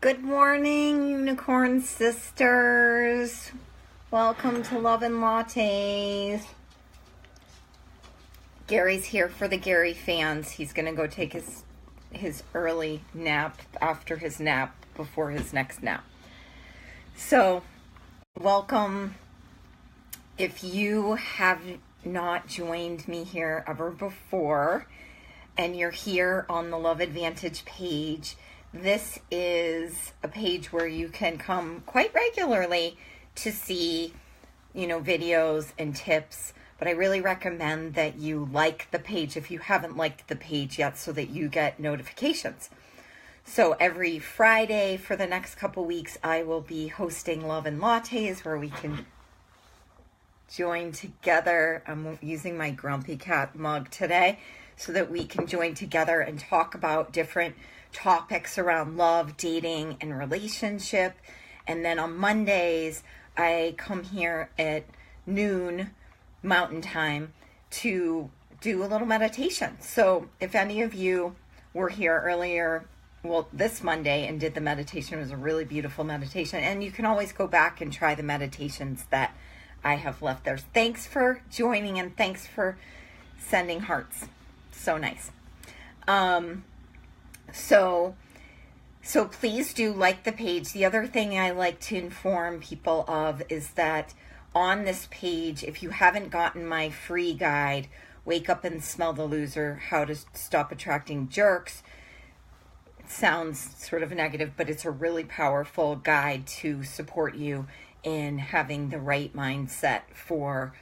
Good morning, Unicorn Sisters. Welcome to Love and Lattes. Gary's here for the Gary fans. He's going to go take his early nap after his nap before his next nap. So, welcome. If you have not joined me here ever before and you're here on the Love Advantage page, this is a page where you can come quite regularly to see, videos and tips. But I really recommend that you like the page if you haven't liked the page yet so that you get notifications. So every Friday for the next couple weeks, I will be hosting Love and Lattes where we can join together. I'm using my Grumpy Cat mug today so that we can join together and talk about different topics around love, dating, and relationship. And then on Mondays, I come here at noon Mountain Time to do a little meditation. So if any of you were here earlier, this Monday and did the meditation, it was a really beautiful meditation. And you can always go back and try the meditations that I have left there. Thanks for joining and thanks for sending hearts. So nice. So please do like the page. The other thing I like to inform people of is that on this page, if you haven't gotten my free guide, Wake Up and Smell the Loser, How to Stop Attracting Jerks, it sounds sort of negative, but it's a really powerful guide to support you in having the right mindset for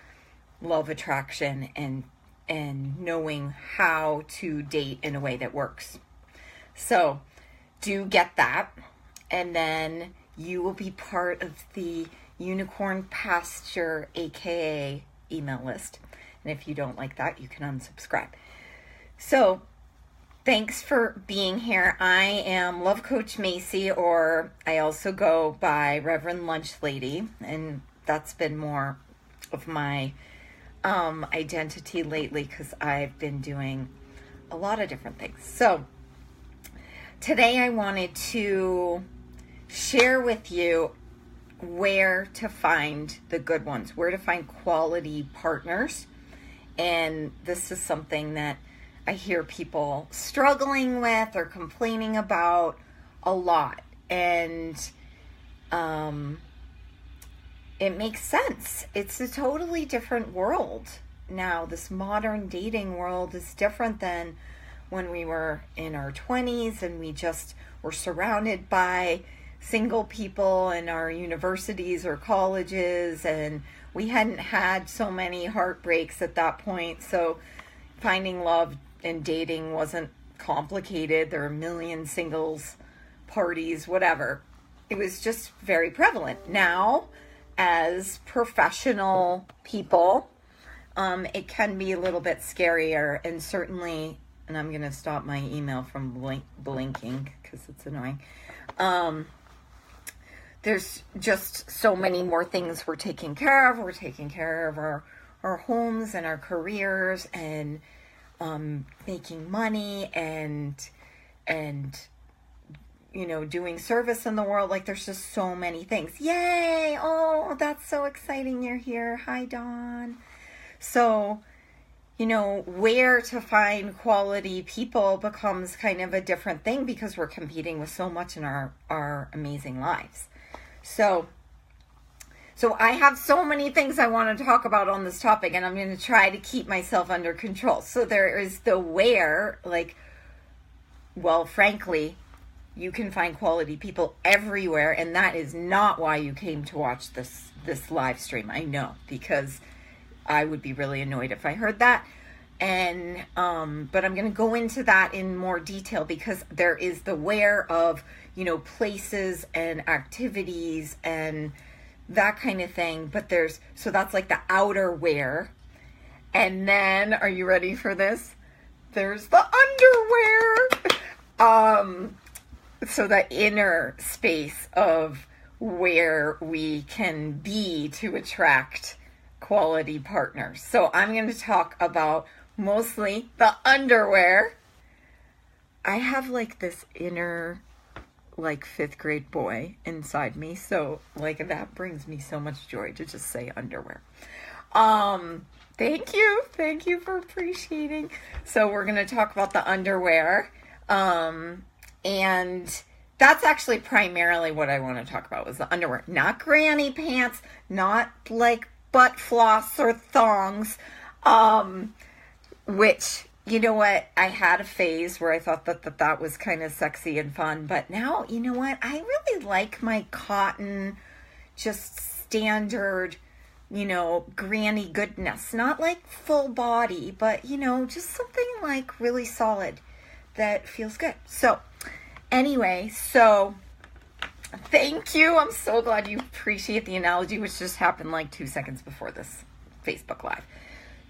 love attraction and knowing how to date in a way that works. So do get that, and then you will be part of the Unicorn Pasture, aka email list. And if you don't like that, you can unsubscribe. So thanks for being here. I am Love Coach Macy, or I also go by Reverend Lunch Lady, and that's been more of my identity lately because I've been doing a lot of different things. So today I wanted to share with you where to find the good ones, where to find quality partners. And this is something that I hear people struggling with or complaining about a lot. And it makes sense. It's a totally different world now. This modern dating world is different than when we were in our 20s and we just were surrounded by single people in our universities or colleges, and we hadn't had so many heartbreaks at that point. So finding love and dating wasn't complicated. There were a million singles parties, whatever. It was just very prevalent. Now, as professional people, it can be a little bit scarier, and certainly, and I'm going to stop my email from blinking because it's annoying. There's just so many more things we're taking care of. We're taking care of our homes and our careers and making money and doing service in the world. Like, there's just so many things. Yay! Oh, that's so exciting you're here. Hi, Dawn. So, where to find quality people becomes kind of a different thing because we're competing with so much in our amazing lives. So I have so many things I want to talk about on this topic, and I'm going to try to keep myself under control. So there is the where, frankly, you can find quality people everywhere, and that is not why you came to watch this live stream. I know, because I would be really annoyed if I heard that. And but I'm going to go into that in more detail because there is the where of, places and activities and that kind of thing. But so that's like the outer where. And then, are you ready for this? There's the underwear. So the inner space of where we can be to attract quality partners. So I'm going to talk about mostly the underwear. I have this inner like 5th grade boy inside me. So like that brings me so much joy to just say underwear. Thank you for appreciating. So we're going to talk about the underwear. And that's actually primarily what I want to talk about was the underwear, not granny pants, not like butt floss or thongs, which, you know what, I had a phase where I thought that was kind of sexy and fun, but now, you know what, I really like my cotton, just standard, you know, granny goodness, not like full body, but, you know, just something like really solid that feels good. So anyway, so thank you. I'm so glad you appreciate the analogy, which just happened like 2 seconds before this Facebook Live.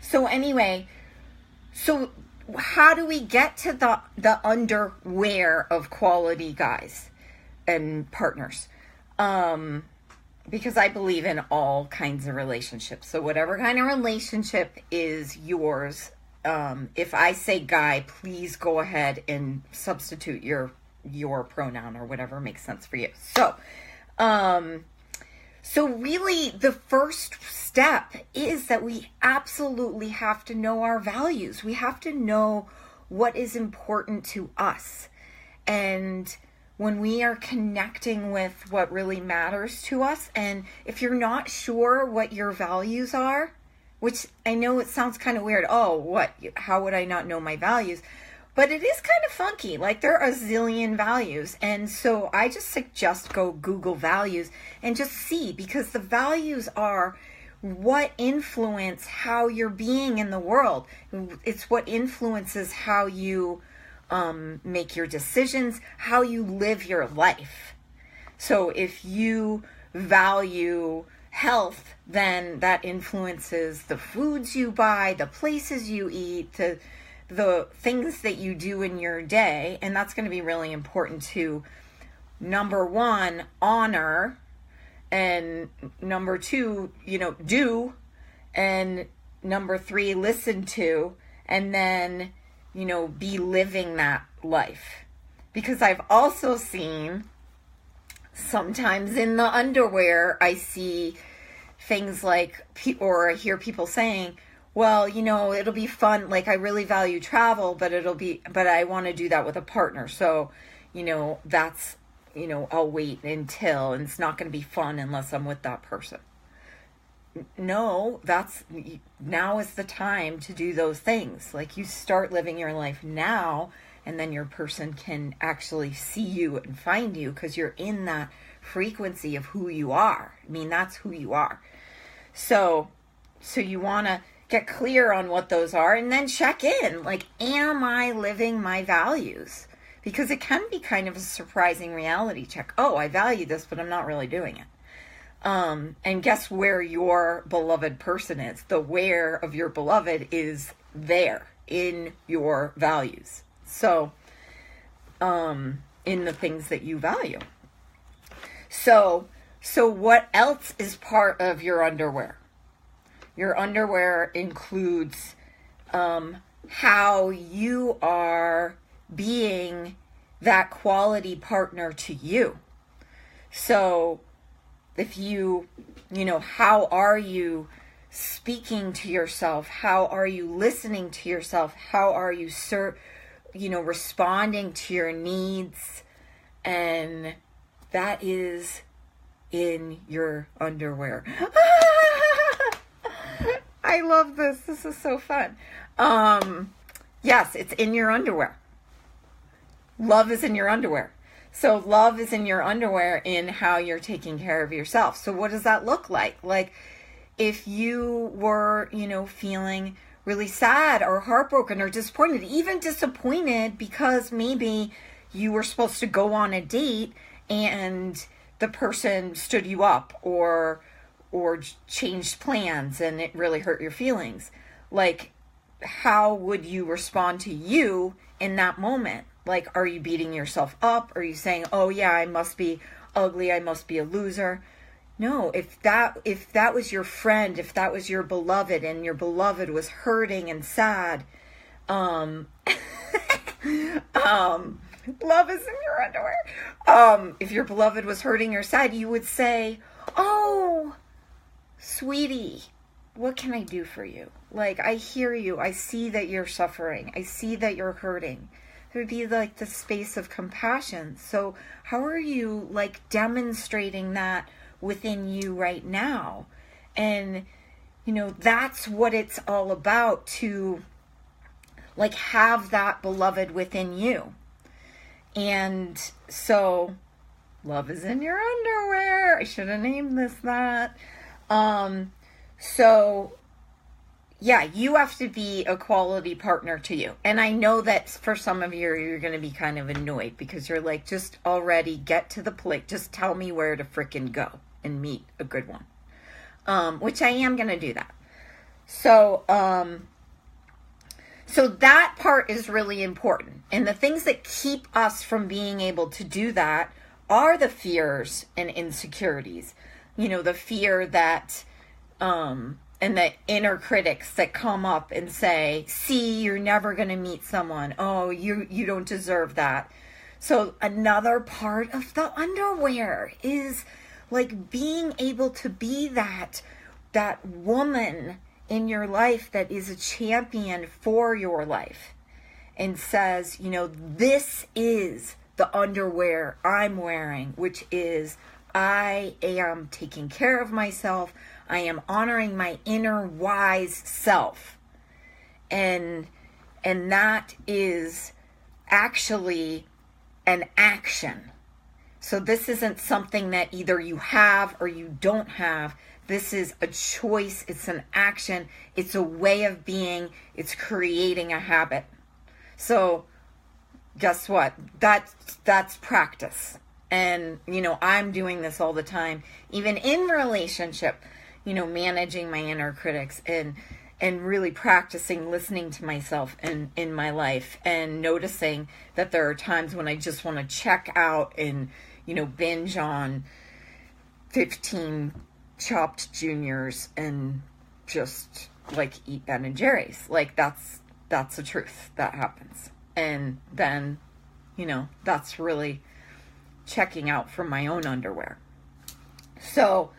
So anyway, so how do we get to the underwear of quality guys and partners? Because I believe in all kinds of relationships. So whatever kind of relationship is yours, if I say guy, please go ahead and substitute your pronoun or whatever makes sense for you. So, so really the first step is that we absolutely have to know our values. We have to know what is important to us. And when we are connecting with what really matters to us, and if you're not sure what your values are, which I know it sounds kind of weird. Oh, how would I not know my values? But it is kind of funky. Like there are a zillion values. And so I just suggest go Google values and just see, because the values are what influence how you're being in the world. It's what influences how you make your decisions, how you live your life. So if you value health, then that influences the foods you buy, the places you eat, the things that you do in your day. And that's going to be really important to, number one, honor, and number two, you know, do, and number three, listen to, and then, you know, be living that life. Because I've also seen sometimes in the underwear, I see things like, or I hear people saying, well, you know, it'll be fun. Like I really value travel, but I want to do that with a partner. So, you know, that's, you know, I'll wait until, and it's not going to be fun unless I'm with that person. No, now is the time to do those things. Like you start living your life now, and then your person can actually see you and find you because you're in that frequency of who you are. I mean, that's who you are. So you want to get clear on what those are and then check in. Like, am I living my values? Because it can be kind of a surprising reality check. Oh, I value this, but I'm not really doing it. And guess where your beloved person is? The where of your beloved is there in your values. So, in the things that you value. So what else is part of your underwear? Your underwear includes how you are being that quality partner to you. So if you know, how are you speaking to yourself? How are you listening to yourself? How are you, responding to your needs? And that is in your underwear. I love this. This is so fun. Yes, it's in your underwear. Love is in your underwear. So love is in your underwear in how you're taking care of yourself. So what does that look like? Like if you were, feeling really sad or heartbroken or disappointed, even disappointed because maybe you were supposed to go on a date and the person stood you up or changed plans and it really hurt your feelings. Like, how would you respond to you in that moment? Like, are you beating yourself up? Are you saying, oh yeah, I must be ugly, I must be a loser? No, if that was your friend, if that was your beloved and your beloved was hurting and sad, Love is in your underwear. If your beloved was hurting your side, you would say, oh, sweetie, what can I do for you? Like, I hear you. I see that you're suffering. I see that you're hurting. It would be like the space of compassion. So how are you like demonstrating that within you right now? And, you know, that's what it's all about, to like have that beloved within you. And so love is in your underwear. I should have named this that. So yeah, you have to be a quality partner to you. And I know that for some of you, you're going to be kind of annoyed because you're like, just already get to the plate. Just tell me where to frickin' go and meet a good one. Which I am going to do that. So, so that part is really important. And the things that keep us from being able to do that are the fears and insecurities. You know, the fear that, and the inner critics that come up and say, see, you're never going to meet someone. Oh, you don't deserve that. So another part of the underwear is like being able to be that woman in your life that is a champion for your life and says, you know, this is the underwear I'm wearing, which is I am taking care of myself. I am honoring my inner wise self. And that is actually an action. So this isn't something that either you have or you don't have. This is a choice. It's an action. It's a way of being. It's creating a habit. So guess what? That's practice. And, you know, I'm doing this all the time, even in relationship, you know, managing my inner critics and really practicing listening to myself in my life and noticing that there are times when I just want to check out and, you know, binge on 15 chopped juniors and just like eat Ben and Jerry's. Like that's the truth that happens. And then, you know, that's really checking out for my own underwear. So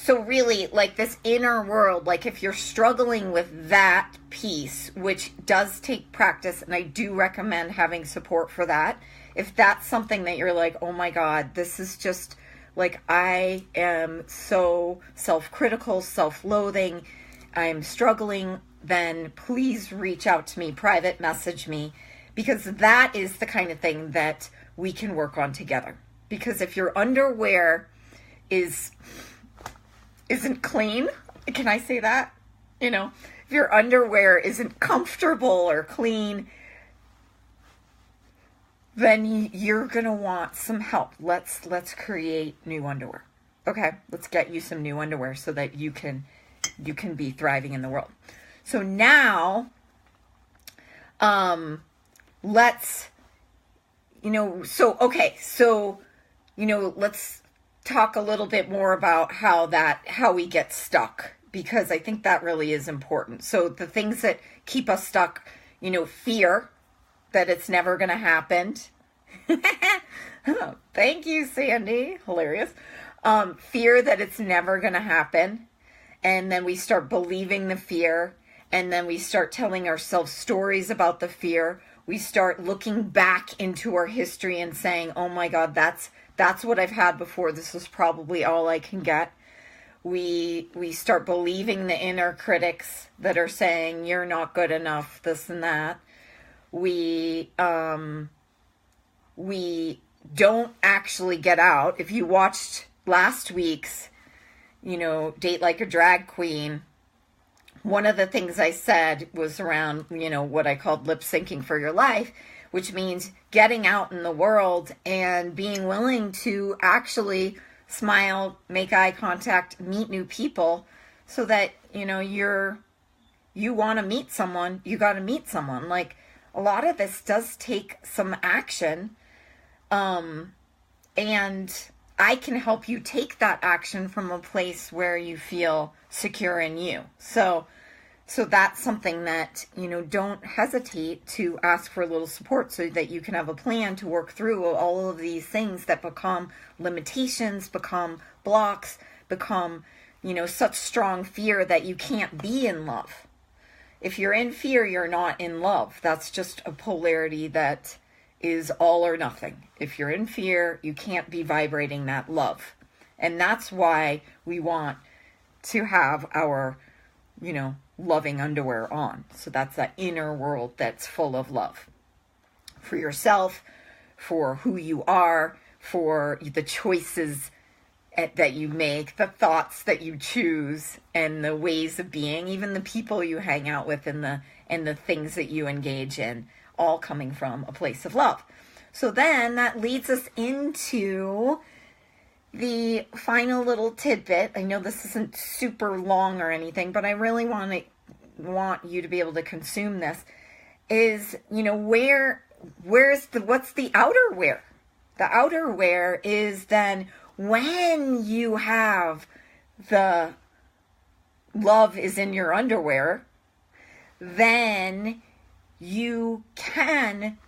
really, like this inner world, like if you're struggling with that piece, which does take practice, and I do recommend having support for that. If that's something that you're like, oh my God, this is just like, I am so self-critical, self-loathing, I'm struggling, then please reach out to me, private message me, because that is the kind of thing that we can work on together. Because if your underwear isn't clean, can I say that? You know, if your underwear isn't comfortable or clean, then you're going to want some help. Let's create new underwear. Okay? Let's get you some new underwear so that you can be thriving in the world. So now let's talk a little bit more about how we get stuck, because I think that really is important. So the things that keep us stuck, you know, fear that it's never going to happen. Thank you, Sandy. Hilarious. Fear that it's never going to happen. And then we start believing the fear. And then we start telling ourselves stories about the fear. We start looking back into our history and saying, oh my God, that's what I've had before. This is probably all I can get. We start believing the inner critics that are saying, you're not good enough, this and that. We don't actually get out. If you watched last week's, you know, Date Like a Drag Queen, one of the things I said was around, you know, what I called lip syncing for your life, which means getting out in the world and being willing to actually smile, make eye contact, meet new people, so that, you know, you want to meet someone, you got to meet someone. Like, a lot of this does take some action, and I can help you take that action from a place where you feel secure in you. So So that's something that, don't hesitate to ask for a little support so that you can have a plan to work through all of these things that become limitations, become blocks, become, such strong fear that you can't be in love. If you're in fear, you're not in love. That's just a polarity that is all or nothing. If you're in fear, you can't be vibrating that love. And that's why we want to have our, loving underwear on. So that's that inner world that's full of love for yourself, for who you are, for the choices that you make, the thoughts that you choose, and the ways of being, even the people you hang out with, and the things that you engage in, all coming from a place of love. So then that leads us into the final little tidbit. I know this isn't super long or anything, but I really want you to be able to consume this. Is, what's the outerwear? The outerwear is then when you have the love is in your underwear, then you can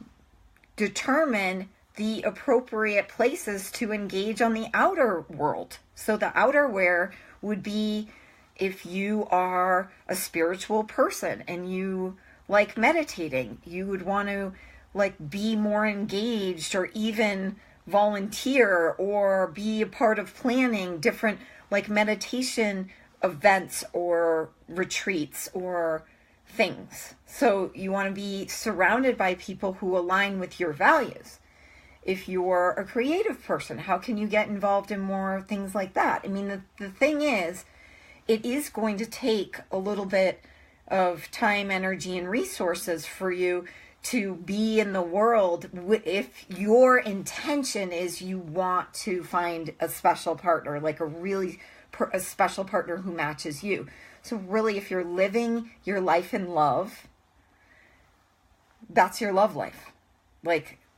determine the appropriate places to engage on the outer world. So the outerwear would be if you are a spiritual person and you like meditating, you would want to be more engaged, or even volunteer or be a part of planning different meditation events or retreats or things. So you want to be surrounded by people who align with your values. If you're a creative person, how can you get involved in more things like that? I mean, the thing is, it is going to take a little bit of time, energy, and resources for you to be in the world if your intention is you want to find a special partner, a special partner who matches you. So really, if you're living your life in love, that's your love life.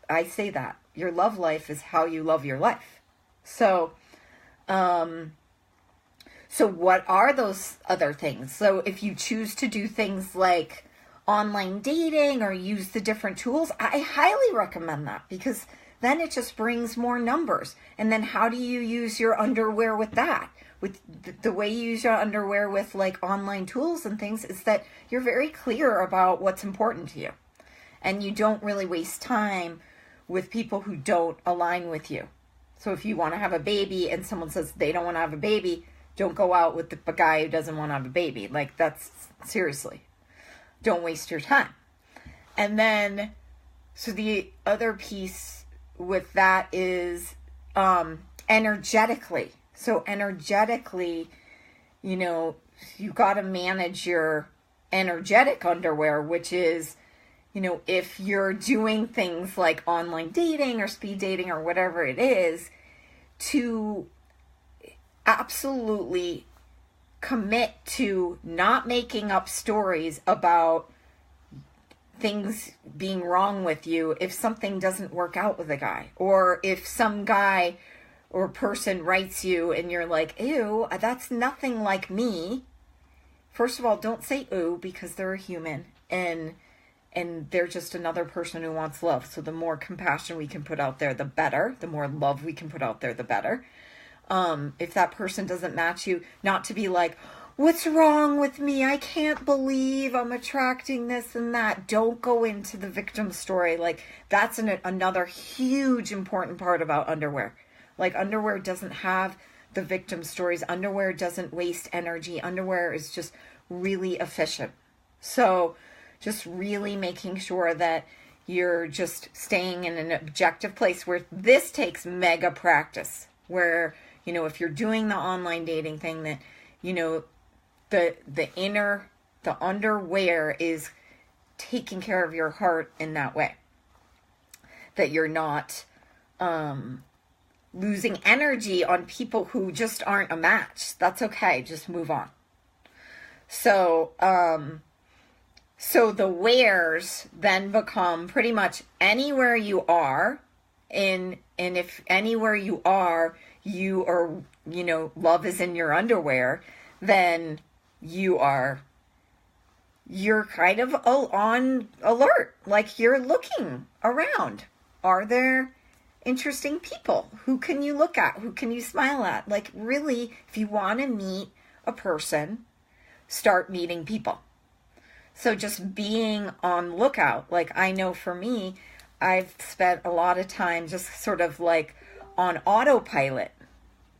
I say that. Your love life is how you love your life. So, so what are those other things? So if you choose to do things like online dating or use the different tools, I highly recommend that, because then it just brings more numbers. And then how do you use your underwear with that? With the way you use your underwear with online tools and things is that you're very clear about what's important to you. And you don't really waste time with people who don't align with you. So if you want to have a baby and someone says they don't want to have a baby, don't go out with the guy who doesn't want to have a baby. That's seriously. Don't waste your time. And then, so the other piece with that is energetically. So energetically, you got to manage your energetic underwear, which is, if you're doing things like online dating or speed dating or whatever it is, to absolutely commit to not making up stories about things being wrong with you if something doesn't work out with a guy, or if some guy or person writes you and you're like, ew, that's nothing like me. First of all, don't say ew, because they're a human and they're just another person who wants love. So the more compassion we can put out there, the better. The more love we can put out there, the better. If that person doesn't match you, not to be like, what's wrong with me? I can't believe I'm attracting this and that. Don't go into the victim story. That's another huge important part about underwear. Underwear doesn't have the victim stories. Underwear doesn't waste energy. Underwear is just really efficient. So just really making sure that you're just staying in an objective place where this takes mega practice, where, if you're doing the online dating thing, that, the underwear is taking care of your heart in that way, that you're not losing energy on people who just aren't a match. That's okay. Just move on. So, so the wheres then become pretty much anywhere you are, and if anywhere you are, love is in your underwear, then you are you're kind of on alert, like you're looking around. Are there interesting people? Who can you look at? Who can you smile at? Like, really, if you want to meet a person, start meeting people. So just being on lookout. Like, I know for me, I've spent a lot of time just sort of like on autopilot,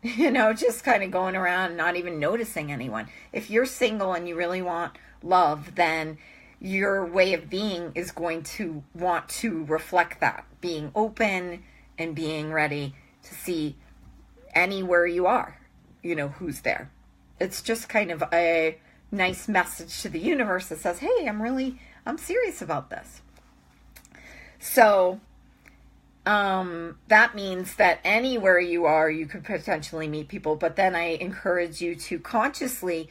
just kind of going around, not even noticing anyone. If you're single and you really want love, then your way of being is going to want to reflect that, being open and being ready to see anywhere you are, who's there. It's just kind of a nice message to the universe that says, hey, I'm serious about this. So that means that anywhere you are, you could potentially meet people. But then I encourage you to consciously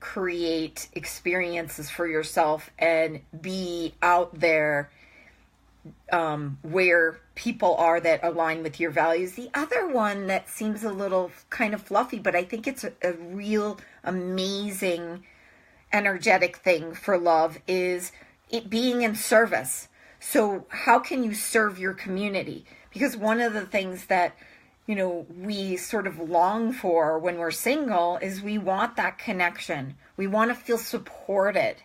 create experiences for yourself and be out there where people are that align with your values. The other one that seems a little kind of fluffy, but I think it's a real amazing energetic thing for love, is it being in service. So how can you serve your community? Because one of the things that, we sort of long for when we're single is we want that connection. We want to feel supported.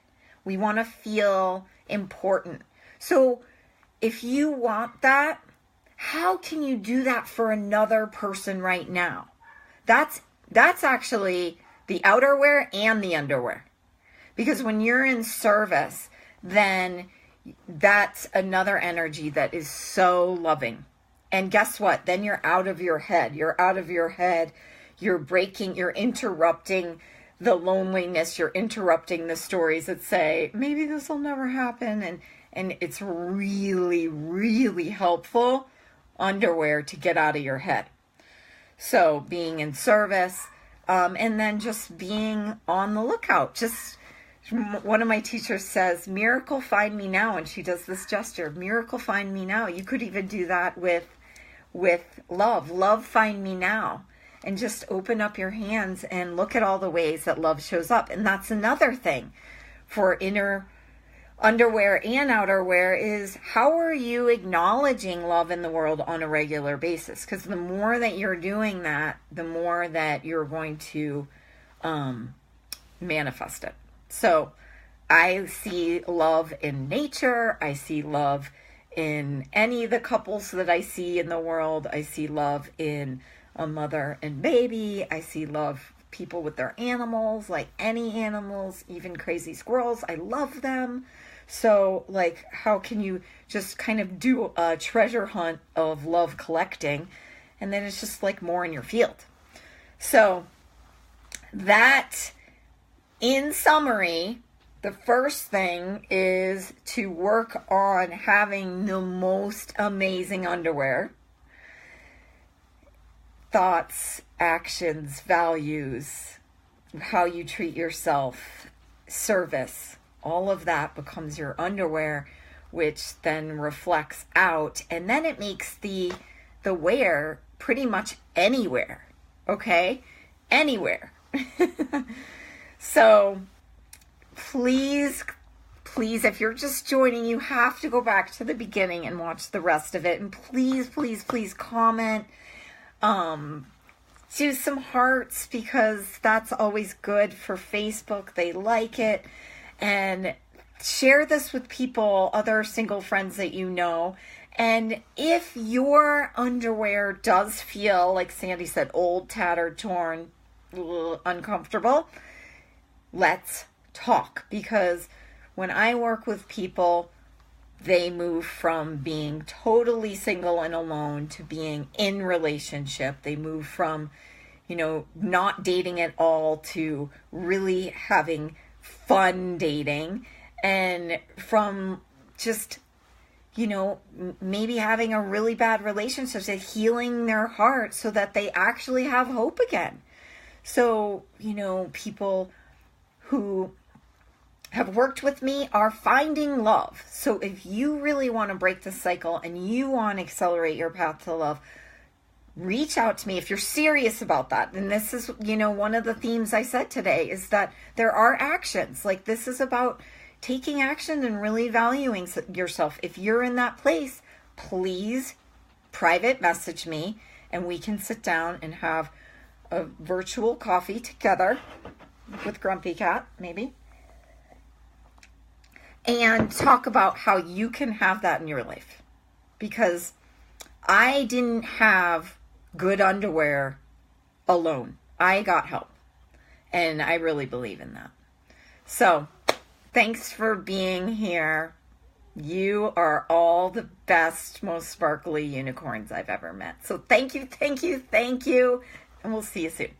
We want to feel important. So if you want that, how can you do that for another person right now? That's actually the outerwear and the underwear. Because when you're in service, then that's another energy that is so loving. And guess what? Then you're out of your head. You're out of your head. You're interrupting the loneliness. You're interrupting the stories that say, maybe this will never happen. And it's really, really helpful underwear to get out of your head. So being in service, and then just being on the lookout. Just one of my teachers says, miracle find me now. And she does this gesture, miracle find me now. You could even do that with love find me now. And just open up your hands and look at all the ways that love shows up. And that's another thing for inner underwear and outerwear, is how are you acknowledging love in the world on a regular basis? Because the more that you're doing that, the more that you're going to manifest it. So I see love in nature. I see love in any of the couples that I see in the world. I see love in a mother and baby. I see love people with their animals, like any animals, even crazy squirrels. I love them. So, like, how can you just kind of do a treasure hunt of love collecting, and then it's just like more in your field. So that, in summary, the first thing is to work on having the most amazing underwear. Thoughts, actions, values, how you treat yourself, service, all of that becomes your underwear, which then reflects out, and then it makes the wear pretty much anywhere, okay? Anywhere. So please, if you're just joining, you have to go back to the beginning and watch the rest of it. And please comment. Do some hearts, because that's always good for Facebook. They like it. And share this with people, other single friends that you know. And if your underwear does feel, like Sandy said, old, tattered, torn, uncomfortable, let's talk. Because when I work with people, they move from being totally single and alone to being in relationship. They move from, not dating at all to really having fun dating, and from just, maybe having a really bad relationship to healing their heart so that they actually have hope again. So, people who have worked with me are finding love. So if you really want to break the cycle and you want to accelerate your path to love, reach out to me if you're serious about that. And this is, you know, one of the themes I said today is that there are actions. Like, this is about taking action and really valuing yourself. If you're in that place, please private message me and we can sit down and have a virtual coffee together with Grumpy Cat, maybe, and talk about how you can have that in your life. Because I didn't have good underwear alone. I got help. And I really believe in that. So, thanks for being here. You are all the best, most sparkly unicorns I've ever met. So thank you, thank you, thank you. And we'll see you soon.